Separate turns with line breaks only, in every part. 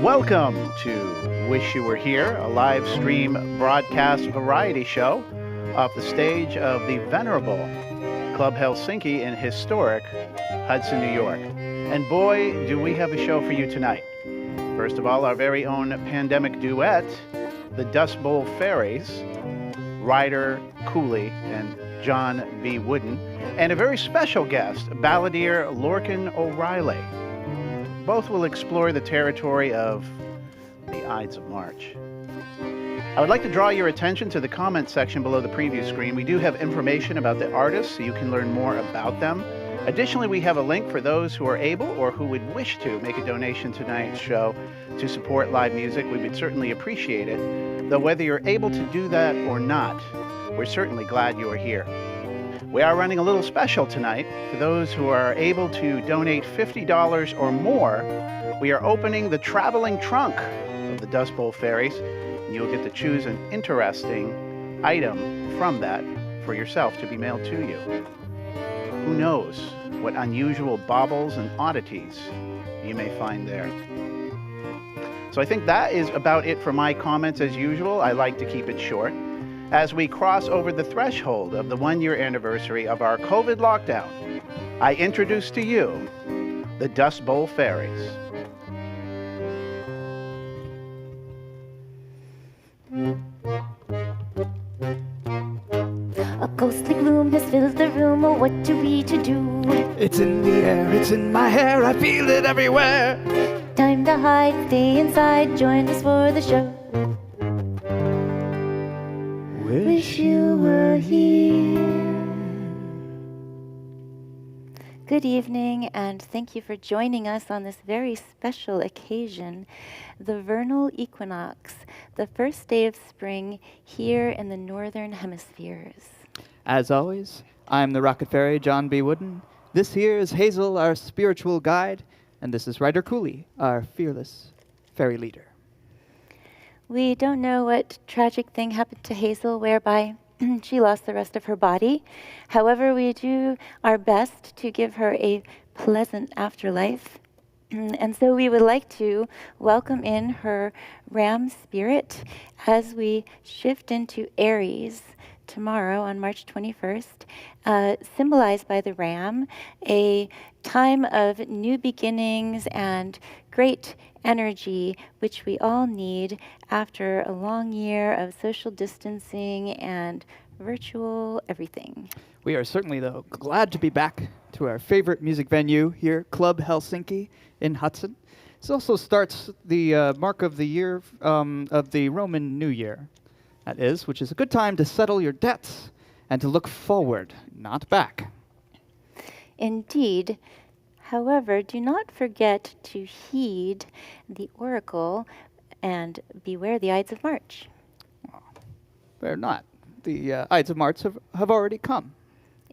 Welcome to Wish You Were Here, a live stream broadcast variety show off the stage of the venerable Club Helsinki in historic Hudson, New York. And boy, do we have a show for you tonight. First of all, our very own pandemic duet, the Dust Bowl Faeries, Ryder Cooley and Jon B. Woodin, and a very special guest, balladeer Lorkin O'Reilly. Both will explore the territory of the Ides of March. I would like to draw your attention to the comment section below the preview screen. We do have information about the artists so you can learn more about them. Additionally, we have a link for those who are able or who would wish to make a donation to tonight's show to support live music. We would certainly appreciate it. Though whether you're able to do that or not, we're certainly glad you are here. We are running a little special tonight. For those who are able to donate $50 or more, we are opening the traveling trunk of the Dust Bowl Faeries, and you'll get to choose an interesting item from that for yourself to be mailed to you. Who knows what unusual baubles and oddities you may find there. So I think that is about it for my comments as usual. I like to keep it short. As we cross over the threshold of the one-year anniversary of our COVID lockdown, I introduce to you the Dust Bowl Faeries.
A ghostly gloom has filled the room. Oh, what are we to do?
It's in the air, it's in my hair, I feel it everywhere.
Time to hide, stay inside, join us for the show. Wish you were here. Good evening, and thank you for joining us on this very special occasion, the vernal equinox, the first day of spring here in the northern hemispheres.
As always, I'm the rocket fairy, Jon B. Woodin. This here is Hazel, our spiritual guide, and this is Ryder Cooley, our fearless fairy leader.
We don't know what tragic thing happened to Hazel whereby she lost the rest of her body. However, we do our best to give her a pleasant afterlife. And so we would like to welcome in her ram spirit as we shift into Aries tomorrow on March 21st, symbolized by the ram, a time of new beginnings and great energy, which we all need after a long year of social distancing and virtual everything.
We are certainly, though, glad to be back to our favorite music venue here, Club Helsinki in Hudson. This also starts the mark of the year of the Roman New Year, that is, which is a good time to settle your debts and to look forward, not back.
Indeed. However, do not forget to heed the oracle and beware the Ides of March.
Well, they're not. The Ides of March have already come.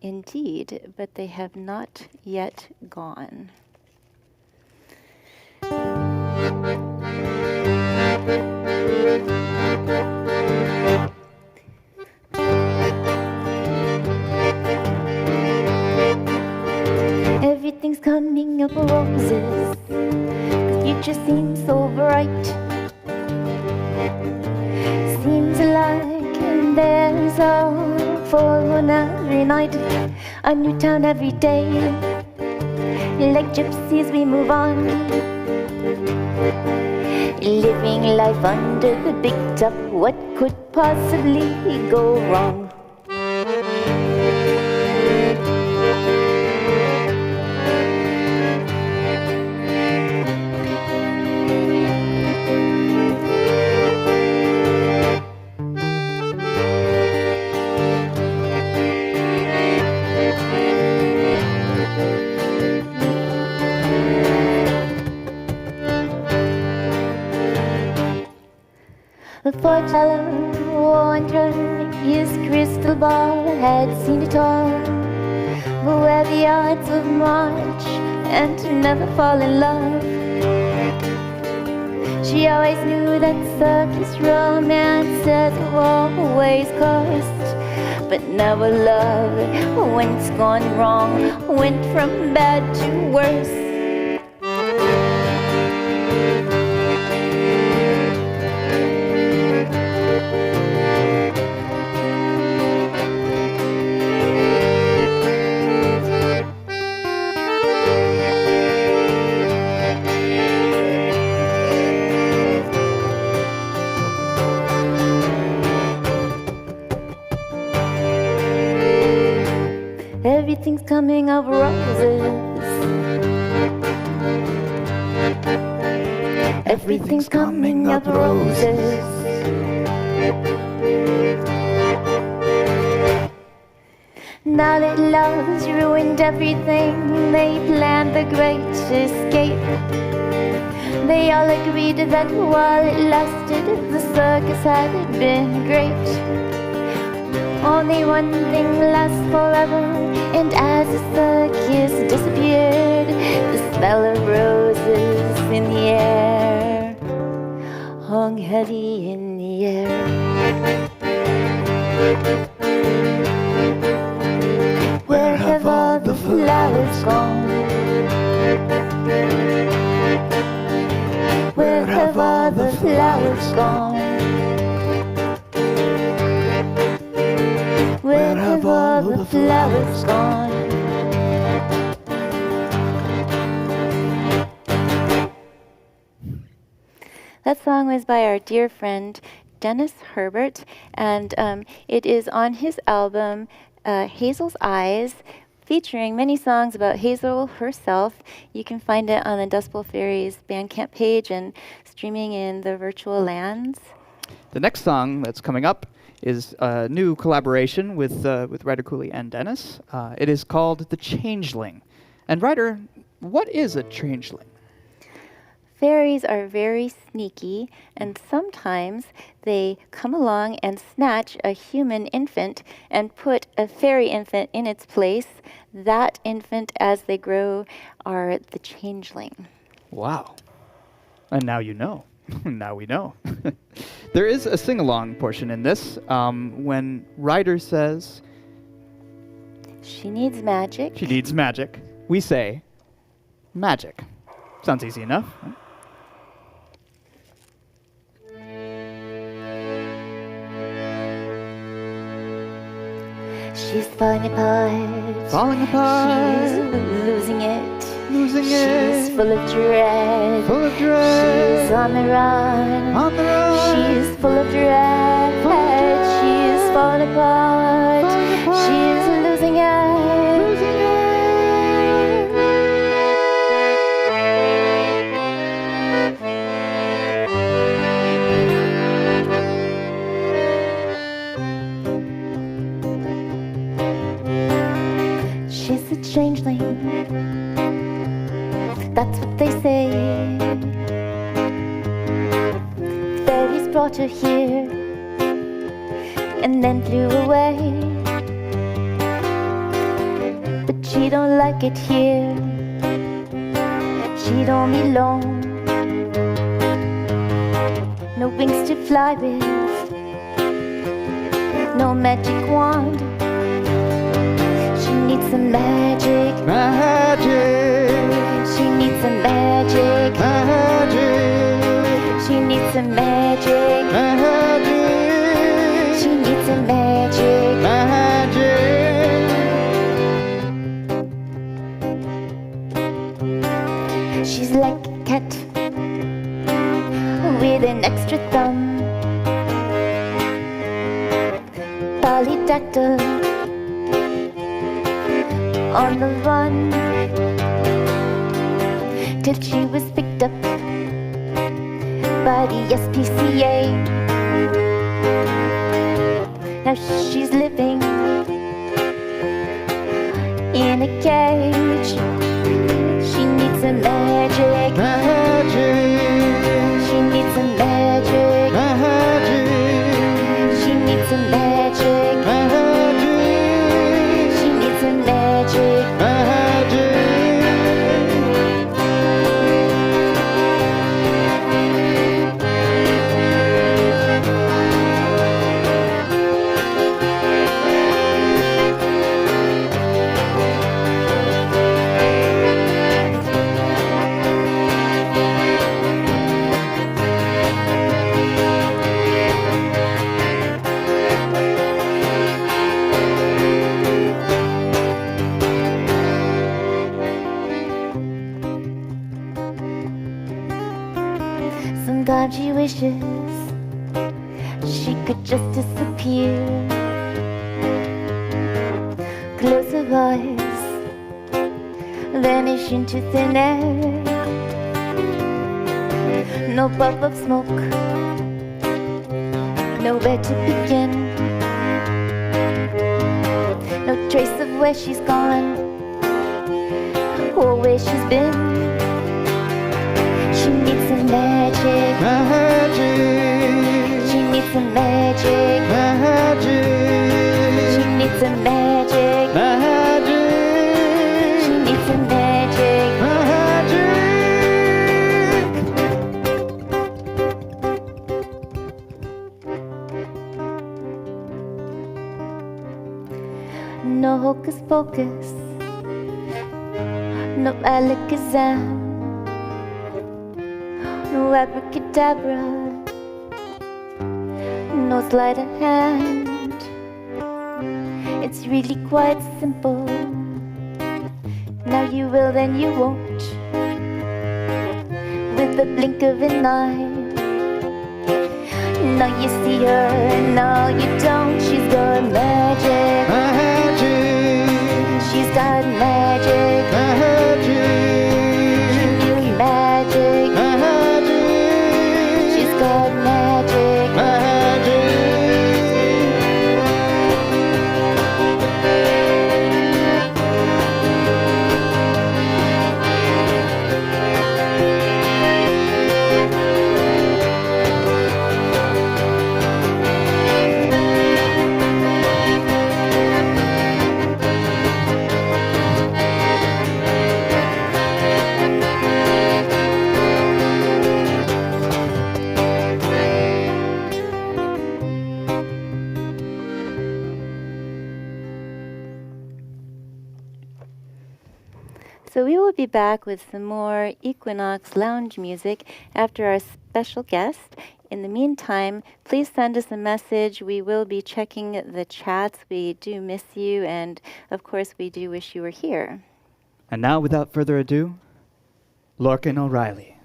Indeed, but they have not yet gone. Everything's coming up roses. The future seems so bright. Seems like there's a full moon every night. A new town every day. Like gypsies we move on. Living life under the big top. What could possibly go wrong? The fortune wonder his crystal ball had seen it all. But where the odds of March and to never fall in love. She always knew that circus romances always cost. But never love, when it's gone wrong, went from bad to worse. coming of roses. Everything's coming of roses. Now that love's ruined everything, they planned the great escape. They all agreed that while it lasted, the circus had been great. Only one thing lasts forever, and as the circus disappeared, the smell of roses in the air hung heavy in the air. Where have all the flowers gone? Where have all the flowers gone? Where have all the flowers gone? That song was by our dear friend Dennis Herbert, and it is on his album Hazel's Ides, featuring many songs about Hazel herself. You can find it on the Dust Bowl Faeries Bandcamp page and streaming in the virtual lands.
The next song that's coming up is a new collaboration with Ryder Cooley and Dennis. It is called The Changeling. And Ryder, what is a changeling?
Fairies are very sneaky, and sometimes they come along and snatch a human infant and put a fairy infant in its place. That infant, as they grow, are the changeling.
Wow. And now you know. Now we know. There is a sing-along portion in this when Ryder says,
she needs magic.
She needs magic. We say, magic. Sounds easy enough, right?
She's falling apart.
Falling apart.
She's losing it.
Losing it.
She's full of dread.
Full of dread.
She's on the run.
On the run.
She's full of dread. She's falling apart. She's losing it.
Losing it.
She's a changeling. That's what they say. Fairies brought her here and then flew away. But she don't like it here. She don't belong. No wings to fly with. No magic wand. She needs some magic.
Magic.
She needs some magic.
Magic.
She needs some magic.
Magic.
She needs some magic.
Magic.
She's like a cat with an extra thumb. Polydactyl on the run, till she was picked up by the SPCA. Now she's living in a cage. She needs some magic.
Magic.
She needs some magic.
Magic.
She needs some magic.
Magic.
She needs some magic. Sometimes she wishes she could just disappear. Close her eyes vanish into thin air. No puff of smoke, nowhere to begin. No trace of where she's gone or where she's been. She needs some magic,
Magic,
she needs some magic,
magic,
she needs some magic,
magic,
she needs some magic. No hocus pocus, no alakazam, no abracadabra, no sleight of hand. It's really quite simple. Now you will, then you won't. With the blink of an eye. Now you see her and now you don't. She's got magic. She's got magic. She knew magic. She's got magic. So we will be back with some more Equinox lounge music after our special guest. In the meantime, please send us a message. We will be checking the chats. We do miss you, and of course, we do wish you were here.
And now, without further ado, Lorkin O'Reilly.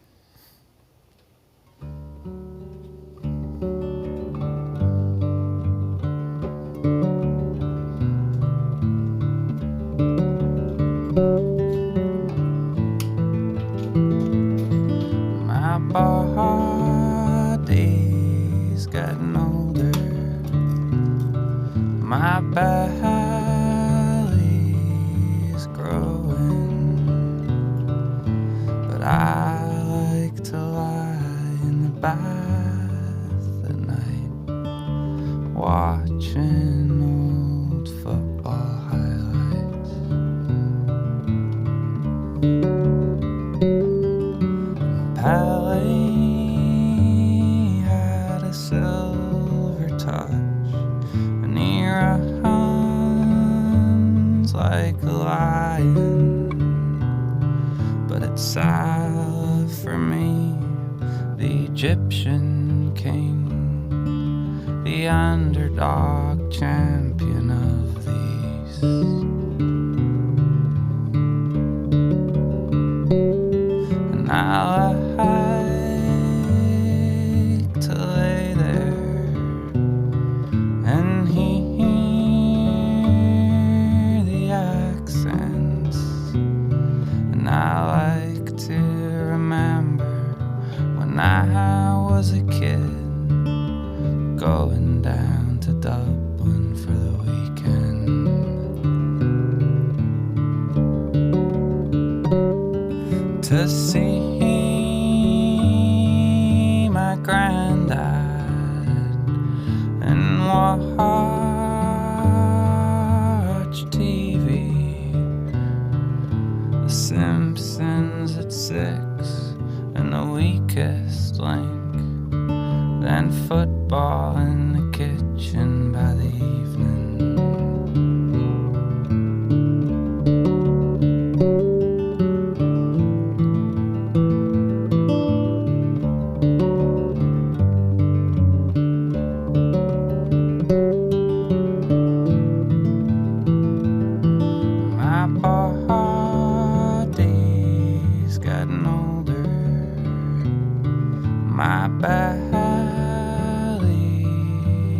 My body's getting older. My belly's growing, but I like to lie in the bath at night, watching old football highlights. Pele had a silver touch, and he runs like a lion. But it's sad for me, the Egyptian king, the underdog champion of the East. And I like to lay there and hear the accents. And I like to remember when I was a kid, going down to Dublin for the weekend. To see my granddad and watch TV. The Simpsons at 6 and the weakest link. Then football in the kitchen by the evening. My body's getting older. My belly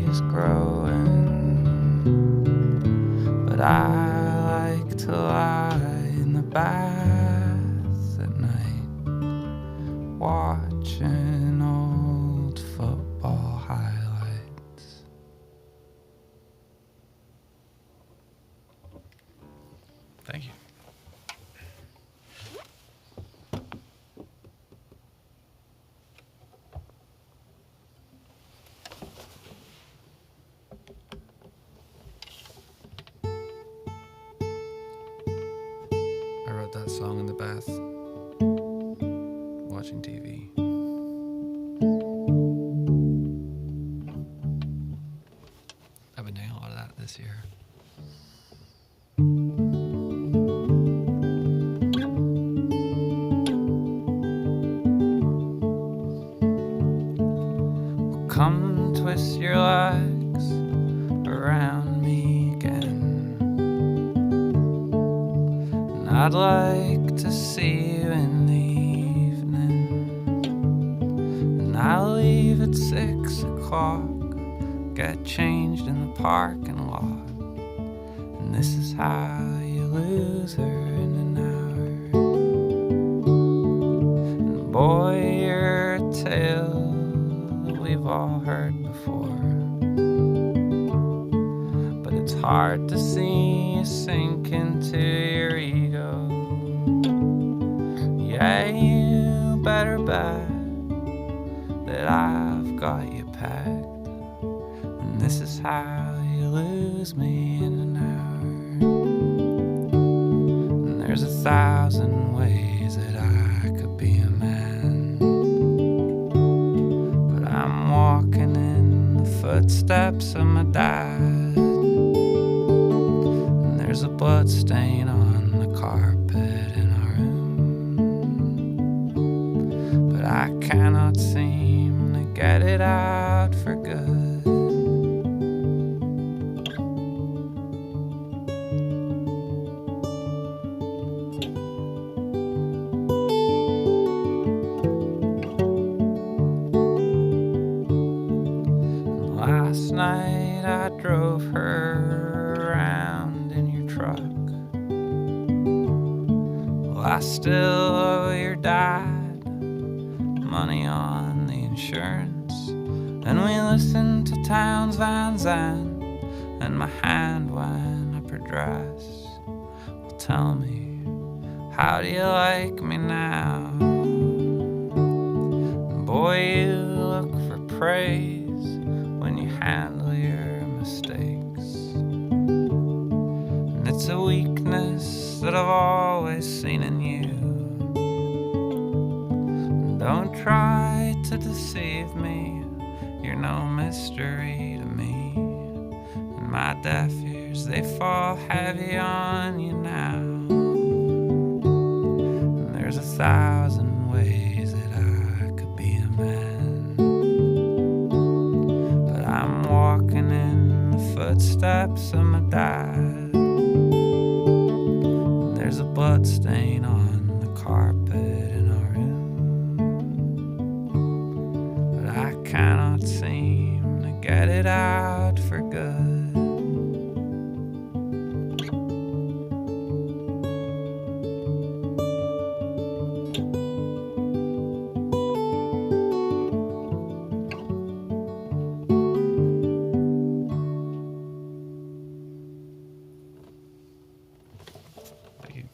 is growing, but I like to lie in the back watching old football highlights. Thank you. I wrote that song in the bath, watching TV. I've been doing a lot of that this year. Well, come twist your legs around me again. And I'd like to see you in the evening. And I'll leave at 6 o'clock, get changed in the parking lot. And this is how you lose her in an hour. And boy, you're a tale that we've all heard before. But it's hard to see you sink into your ego. Yeah, you better bet that I've got you pegged. And this is how you lose me in an hour. And there's 1,000 ways that I could be a man, but I'm walking in the footsteps of my dad. And there's a blood stain on the carpet in our room, but I cannot seem to get it out for good. Last night I drove her around in your truck. Well, I still owe your dad money on the insurance. And we listened to Townes Van Zandt, and my hand went up her dress. Well, tell me, how do you like me now? And boy, you look for praise when you handle your mistakes. And it's a weakness that I've always seen in you. And don't try to deceive me, you're no mystery to me. And my deaf ears, they fall heavy on you now. And there's 1,000 ways that I could be a man, but I'm walking in the footsteps of my dad. And there's a blood stain on the carpet in our room, but I cannot seem to get it out for good. Thank you.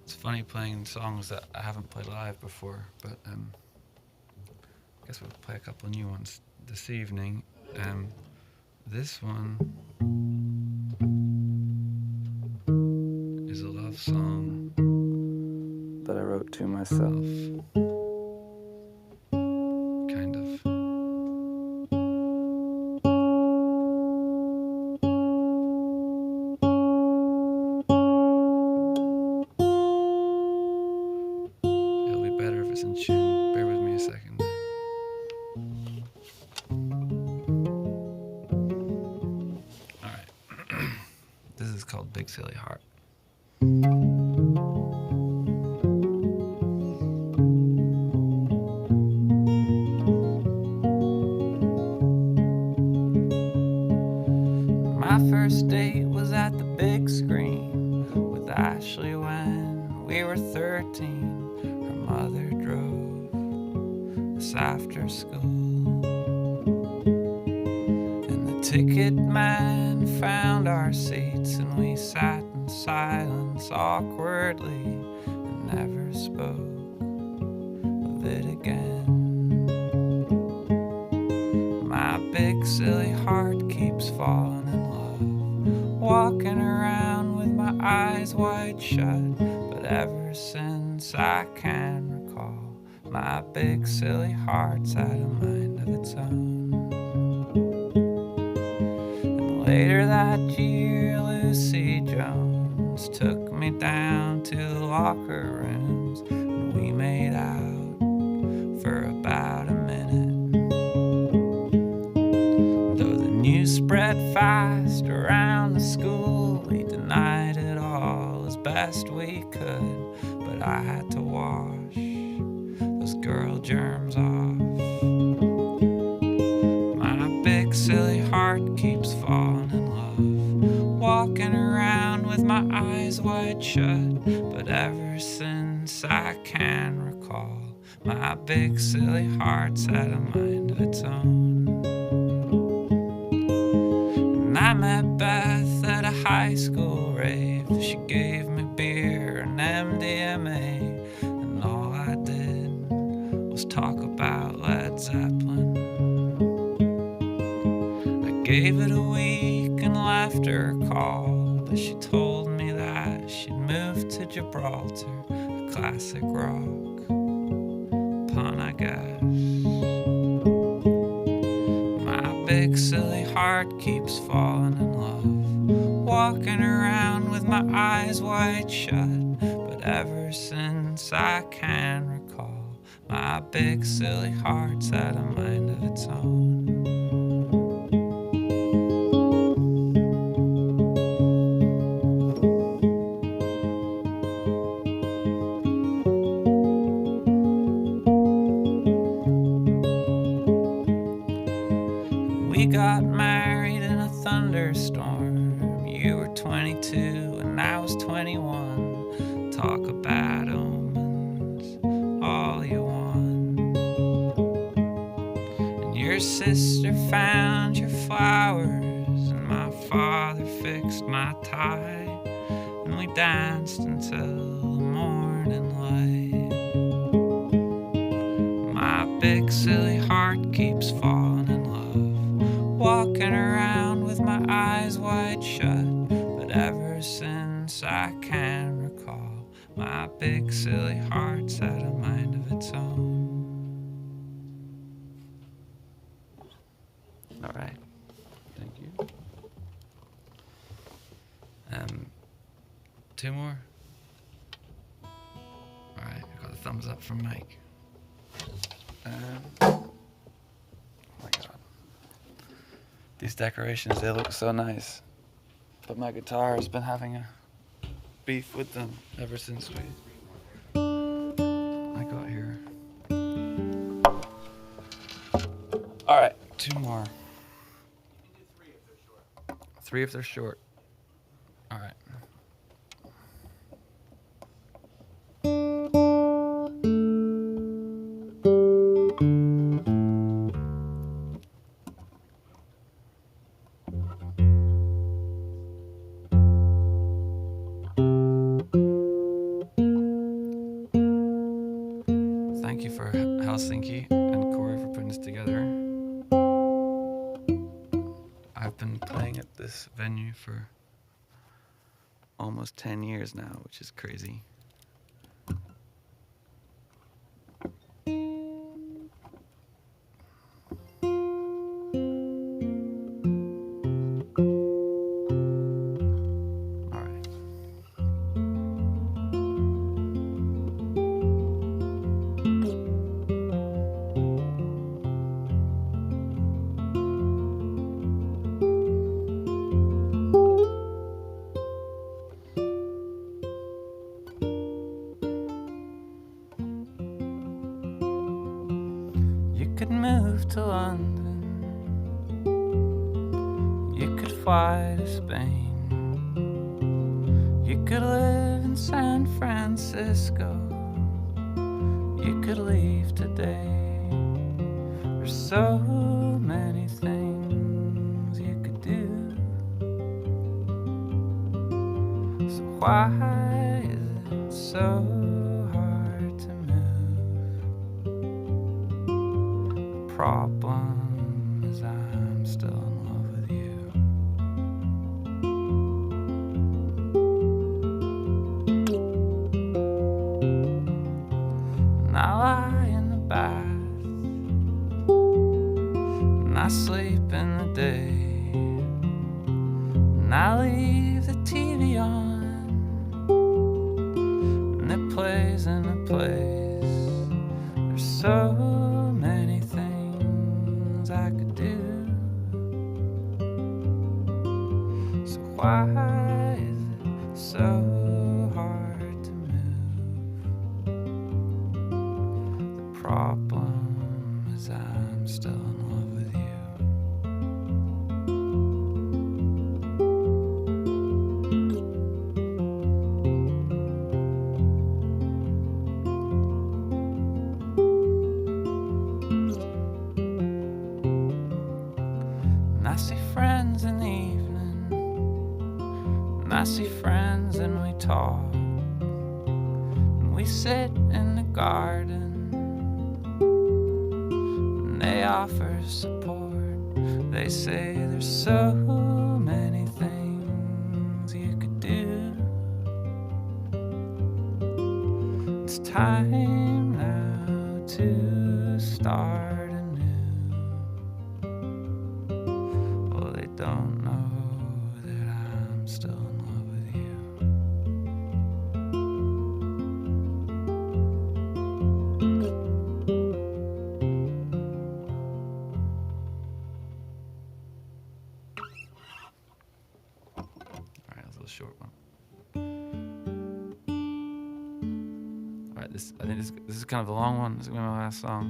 It's funny playing songs that I haven't played live before, but I guess we'll play a couple new ones this evening. This one is a love song that I wrote to myself. Kind of. when we were 13, her mother drove us after school. And the ticket man found our seats, and we sat in silence awkwardly and never spoke of it again. My big silly heart keeps falling in love, walking around with my eyes wide shut. But ever since I can recall, my big silly heart's had a mind of its own. And later that year, Lucy Jones took me down to the locker rooms, and we made out for about a minute. Though the news spread fast around the school, we denied it all as best we could. But I had to wash those girl germs off. My big silly heart keeps falling in love, walking around with my eyes wide shut. But ever since I can recall, my big silly heart's had a mind of its own. And I met Beth at a high school rave. She gave me beer and MDMA, and all I did was talk about Led Zeppelin. I gave it a week and left her a call, but she told me that she'd moved to Gibraltar, a classic rock pun, I guess. My big silly heart keeps falling in love, walking around with my eyes wide shut. But ever since I can recall, my big silly heart's had a mind of its own. We got married in a thunderstorm. You were 22 and I was 21. Talk of bad omens, all you want. And your sister found your flowers, and my father fixed my tie, and we danced until the morning light. My big silly heart keeps falling in love, walking around with my eyes wide shut. But ever since I can recall, my big silly heart's had a mind of its own. All right, thank you. Two more. All right, I got a thumbs up from Mike. Oh my God. These decorations, they look so nice. But my guitar has been having a beef with them ever since I got here. All right, two more. Three if they're short. All right. Thank you for Helsinki and Corey for putting this together. I've been playing at this venue for almost 10 years now, which is crazy. could move to London, you could fly to Spain, You could live in San Francisco. You could leave today. There's so many things you could do. So why is it so hard to move? The problem is I'm still in love with you. And I lie in the bath, and I sleep in the day, and I leave the TV on, and it plays and it plays. There's so many things I could do. So why is it so hard to move? The problem is I'm still in love with you. And I see friends in the evening, and I see friends and we talk, and we sit in the garden, and they offer support. They say there's so many things you could do. It's time now to start anew. Well, they don't know that I'm still in love with you. All right, that was a little short one. All right, I think this is kind of a long one. This is gonna be my last song.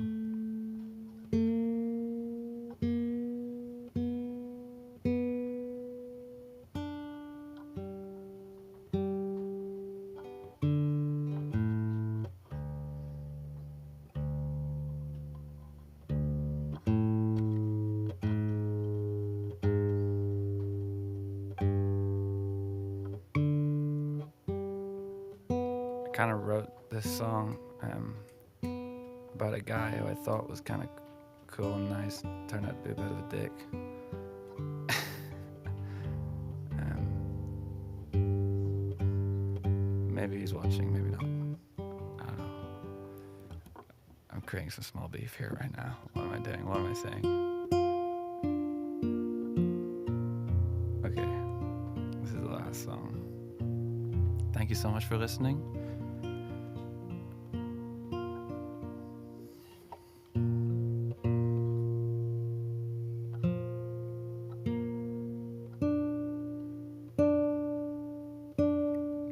I kind of wrote this song about a guy who I thought was kind of cool and nice. Turned out to be a bit of a dick. Maybe he's watching, maybe not. I don't know. I'm creating some small beef here right now. What am I doing? What am I saying? Okay, this is the last song. Thank you so much for listening.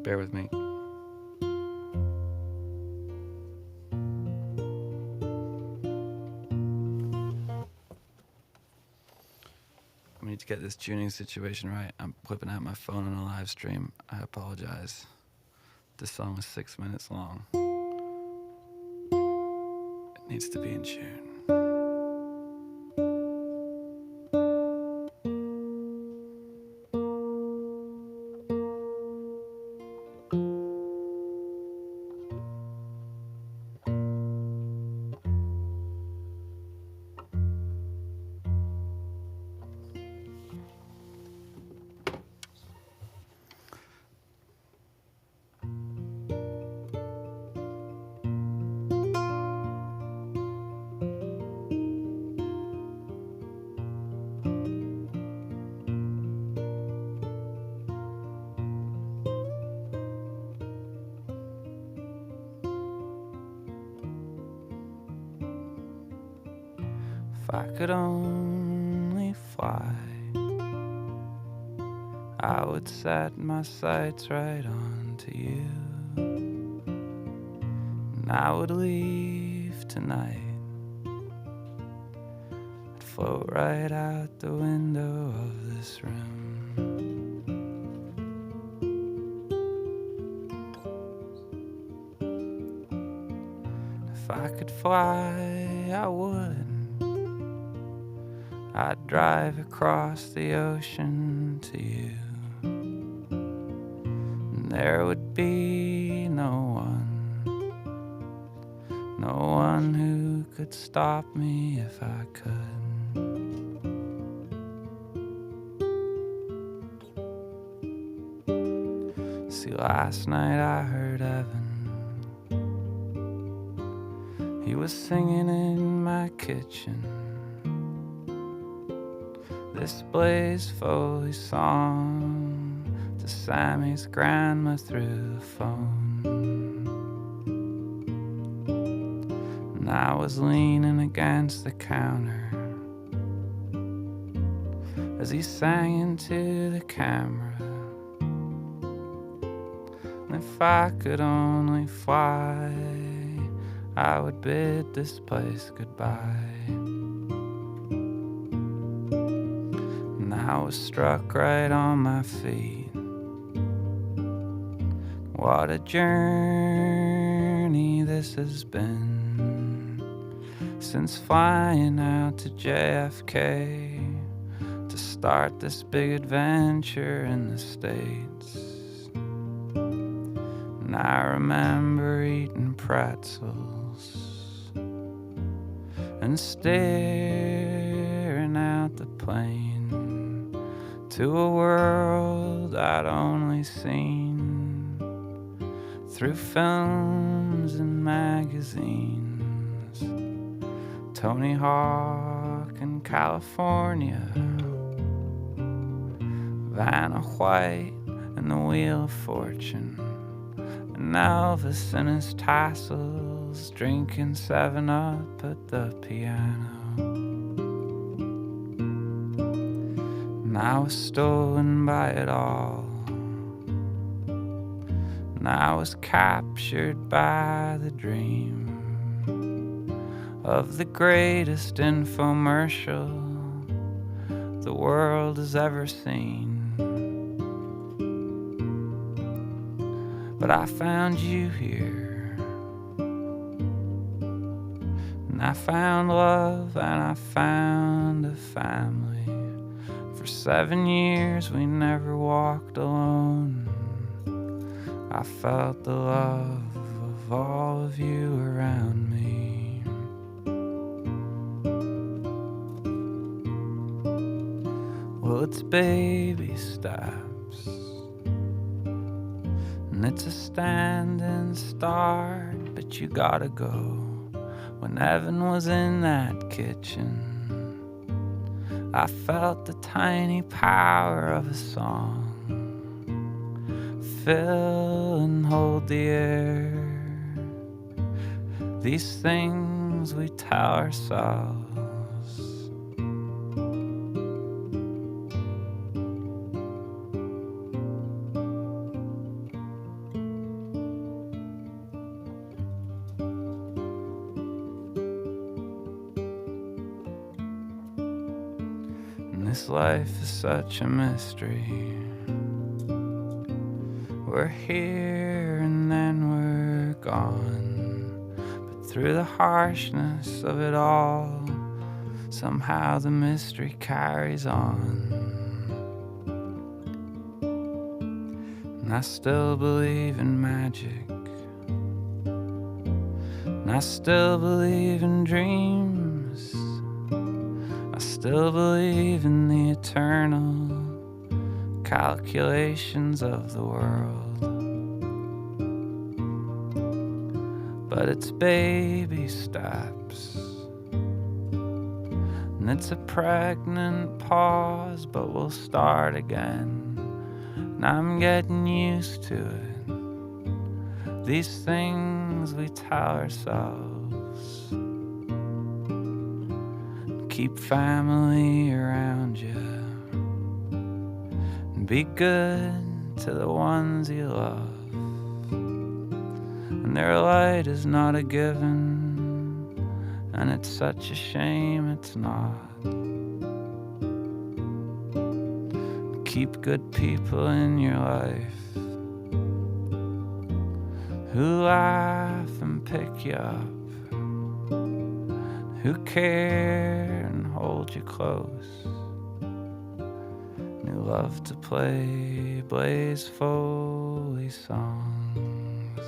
Bear with me. I need to get this tuning situation right. I'm whipping out my phone on a live stream. I apologize. This song is 6 minutes long. It needs to be in tune. If I could only fly, I would set my sights right onto you, and I would leave tonight. I'd float right out the window of this room. If I could fly, I would. I'd drive across the ocean to you. And there would be no one who could stop me if I could. See, last night I heard Evan. He was singing in my kitchen this Blaze Foley song to Sammy's grandma through the phone. And I was leaning against the counter as he sang into the camera. And if I could only fly, I would bid this place goodbye. And I was struck right on my feet. What a journey this has been since flying out to JFK to start this big adventure in the States. And I remember eating pretzels and staring out the plane to a world I'd only seen through films and magazines. Tony Hawk in California, Vanna White and the Wheel of Fortune, and Elvis and his tassels drinking 7-Up at the piano. And I was stolen by it all, and I was captured by the dream of the greatest infomercial the world has ever seen. But I found you here, and I found love, and I found a family. For 7 years we never walked alone. I felt the love of all of you around me. Well, it's baby steps, and it's a standing start, but you gotta go. When Evan was in that kitchen, I felt the tiny power of a song fill and hold the air. These things we tell ourselves. This life is such a mystery. We're here and then we're gone. But through the harshness of it all, somehow the mystery carries on. And I still believe in magic, and I still believe in dreams. I still believe in the eternal calculations of the world. But it's baby steps, and it's a pregnant pause, but we'll start again. And I'm getting used to it. These things we tell ourselves. Keep family around you, and be good to the ones you love. And their light is not a given, and it's such a shame it's not. Keep good people in your life who laugh and pick you up who care and hold you close, knew love to play Blaze Foley songs.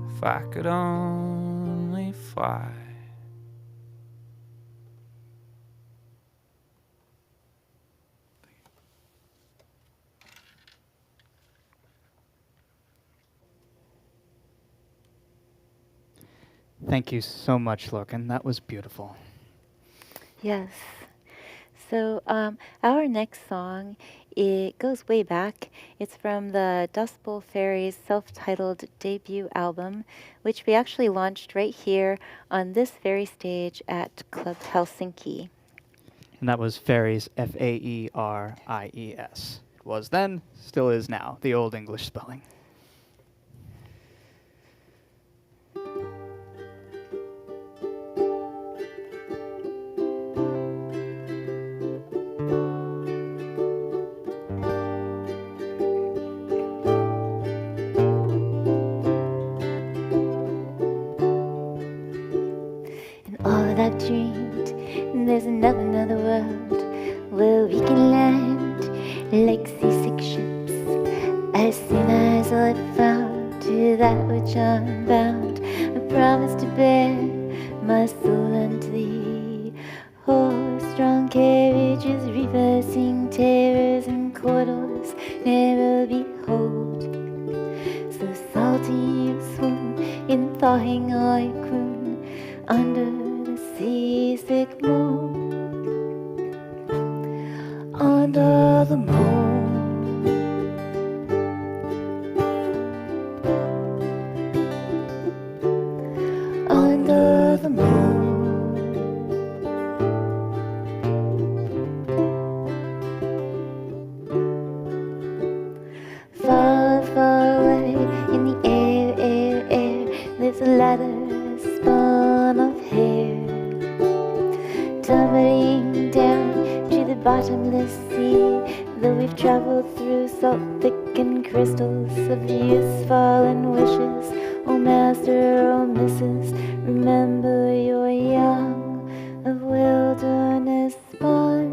If I could only fly.
Thank you so much, Lorkin. That was beautiful.
Yes. So our next song, it goes way back. It's from the Dust Bowl Faeries self-titled debut album, which we actually launched right here on this very stage at Club Helsinki.
And that was Faeries, F-A-E-R-I-E-S. It was then, still is now, the old English spelling.
I've dreamed there's another world where we can land like seasick ships. As soon as I've found to that which I'm bound, I promise to bear my soul unto thee. Horse-drawn carriages reversing terrors and corridors never behold. So salty you swoon, in thawing I croon under seasick moon, under the moon. Under the moon. Far, far away in the air, lives a ladder spun of hair, tumbling down to the bottomless sea. Though we've traveled through salt thickened crystals of youth's fallen wishes, oh master, oh missus, remember you're young, of wilderness born.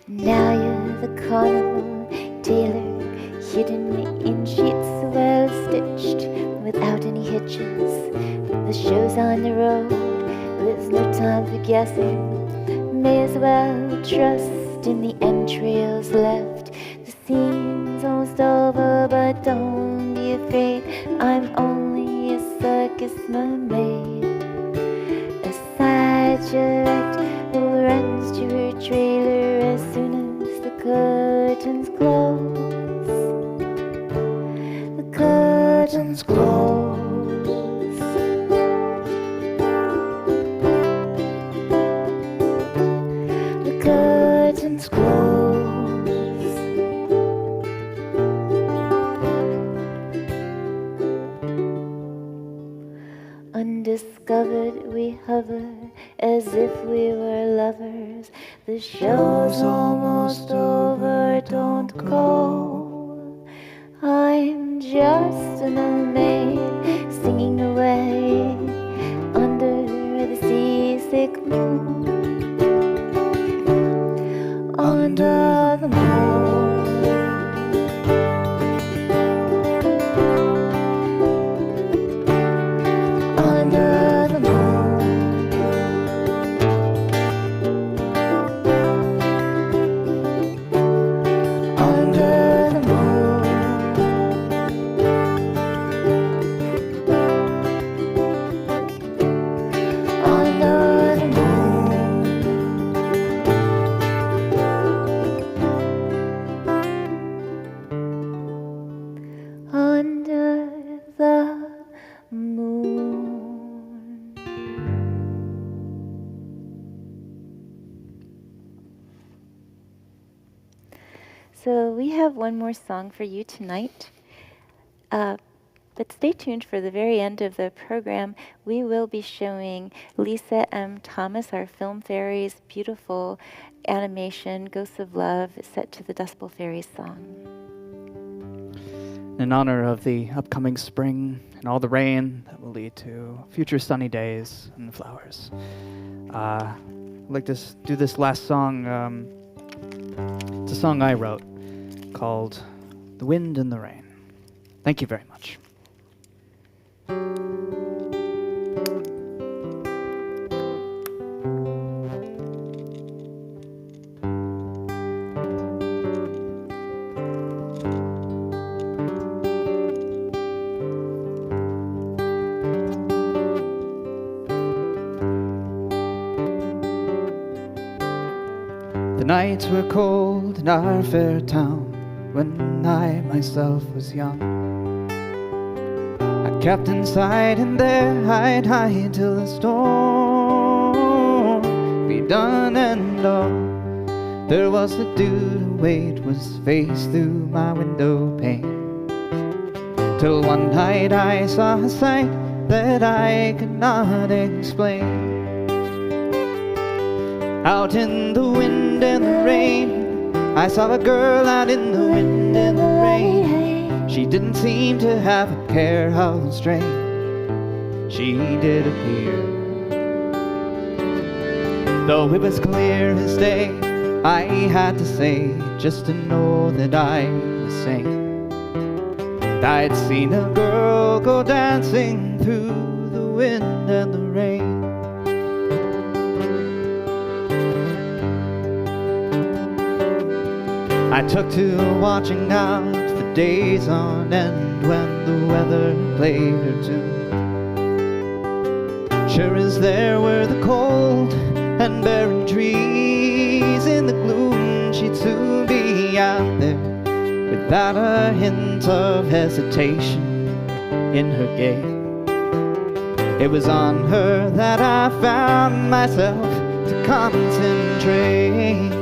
Now you're the carnival tailor, hidden in sheets well stitched without any hitches. The show's on the road, there's no time for guessing. May as well trust in the entrails left. The scene's almost over, but don't be afraid, I'm only a circus mermaid. A sideshow who runs to her trailer as soon as the curtains close. The curtains close. Curtains close. Undiscovered we hover as if we were lovers. The show's almost over, don't go. I'm just a mermaid singing away under the seasick moon. Under the moon. Under the moon. Under the moon. Under the moon. Under the moon. So we have one more song for you tonight. But But stay tuned for the very end of the program. We will be showing Lisa M. Thomas, our Film Fairies, beautiful animation, Ghosts of Love, set to the Dust Bowl Faeries song.
In honor of the upcoming spring and all the rain that will lead to future sunny days and flowers, I'd like to do this last song. It's a song I wrote called The Wind and the Rain. Thank you very much. The nights were cold in our fair town when I myself was young. I kept inside and there I'd hide till the storm be done and all there was to do to wait was face through my window pane. Till one night I saw a sight that I could not explain. Out in the wind and the rain, I saw a girl out in the wind and the rain. She didn't seem to have a care how strange she did appear. Though it was clear as day, I had to say, just to know that I was sane, I'd seen a girl go dancing through the wind and the rain. I took to watching out for days on end when the weather played her tune. Sure as there were the cold and barren trees in the gloom, she'd soon be out there without a hint of hesitation in her gait. It was on her that I found myself to concentrate.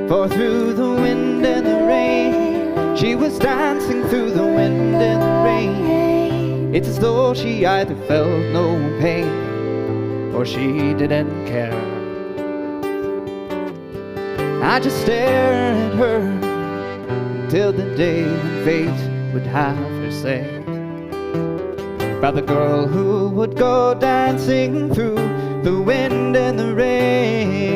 For through the wind and the rain, she was dancing through the wind and the rain. It's as though she either felt no pain or she didn't care. I just stared at her until the day when fate would have her say about the girl who would go dancing through the wind and the rain.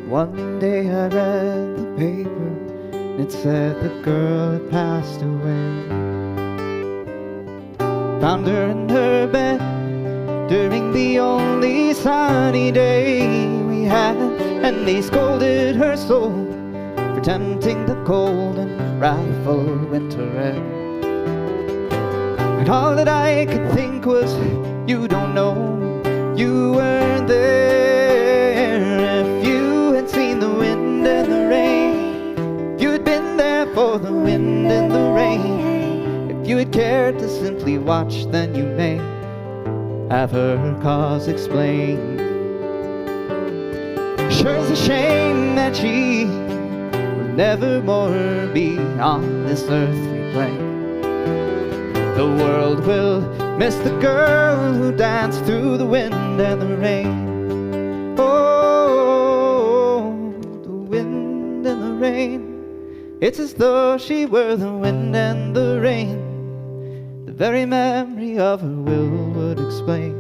One day I read the paper, and it said the girl had passed away. Found her in her bed during the only sunny day we had, and they scolded her soul for tempting the cold and wrathful winter air. And all that I could think was, you don't know, you weren't there. If you had seen the wind and the rain, if you had been there for the wind and the rain, if you had cared to simply watch, then you may have her cause explained. Sure it's a shame that she will never more be on this earthly plane. The world will miss the girl who danced through the wind and the rain. Oh, the wind and the rain. It's as though she were the wind and the rain. The very memory of her will would explain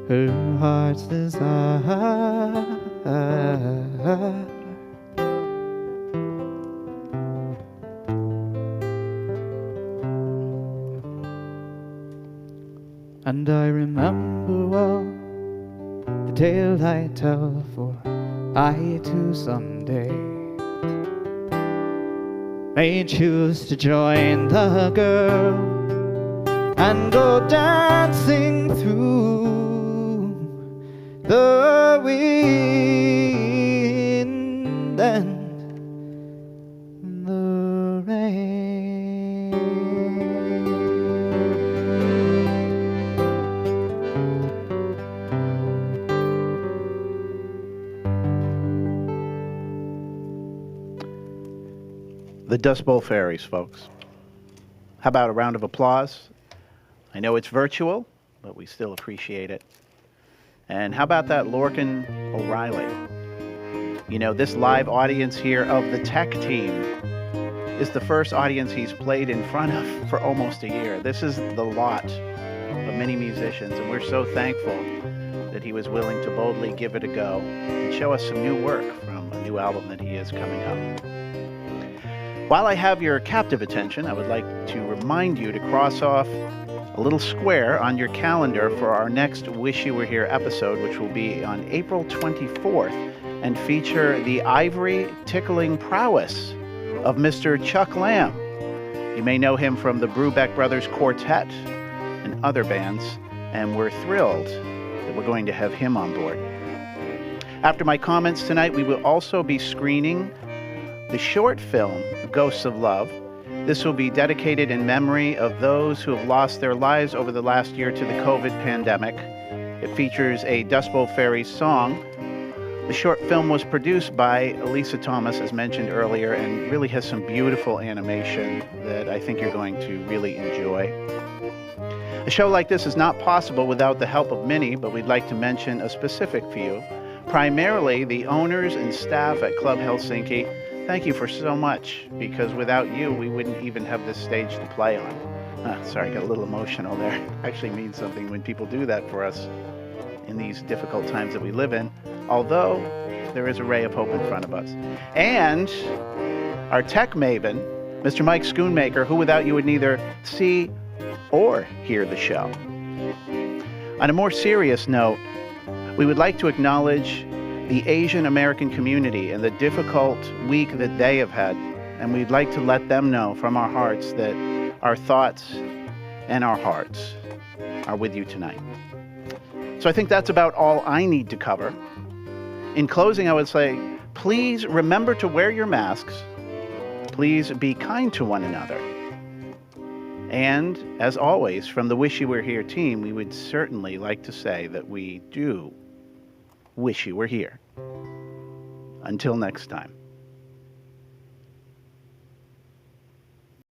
her heart's desire. And I remember well the tale I tell, for I too someday may choose to join the girl and go dancing through the wind and the rain.
The Dust Bowl Faeries, folks. How about a round of applause? I know it's virtual, but we still appreciate it. And how about that Lorkin O'Reilly? You know, this live audience here of the tech team is the first audience he's played in front of for almost a year. This is the lot of many musicians, and we're so thankful that he was willing to boldly give it a go and show us some new work from a new album that he is coming up. While I have your captive attention, I would like to remind you to cross off a little square on your calendar for our next Wish You Were Here episode, which will be on April 24th and feature the ivory tickling prowess of Mr. Chuck Lamb. You may know him from the Brubeck Brothers Quartet and other bands, and we're thrilled that we're going to have him on board. After my comments tonight, we will also be screening the short film, Ghosts of Love. This will be dedicated in memory of those who have lost their lives over the last year to the COVID pandemic. It features a Dust Bowl Faeries song. The short film was produced by Elisa Thomas, as mentioned earlier, and really has some beautiful animation that I think you're going to really enjoy. A show like this is not possible without the help of many, but we'd like to mention a specific few. Primarily the owners and staff at Club Helsinki. Thank you for so much, because without you, we wouldn't even have this stage to play on. Sorry, I got a little emotional there. Actually means something when people do that for us in these difficult times that we live in, although there is a ray of hope in front of us. And our tech maven, Mr. Mike Schoonmaker, who without you would neither see or hear the show. On a more serious note, we would like to acknowledge the Asian American community and the difficult week that they have had, and we'd like to let them know from our hearts that our thoughts and our hearts are with you tonight. So I think that's about all I need to cover. In closing, I would say, please remember to wear your masks. Please be kind to one another. And as always, from the Wish You Were Here team, we would certainly like to say that we do wish you were here. Until next time.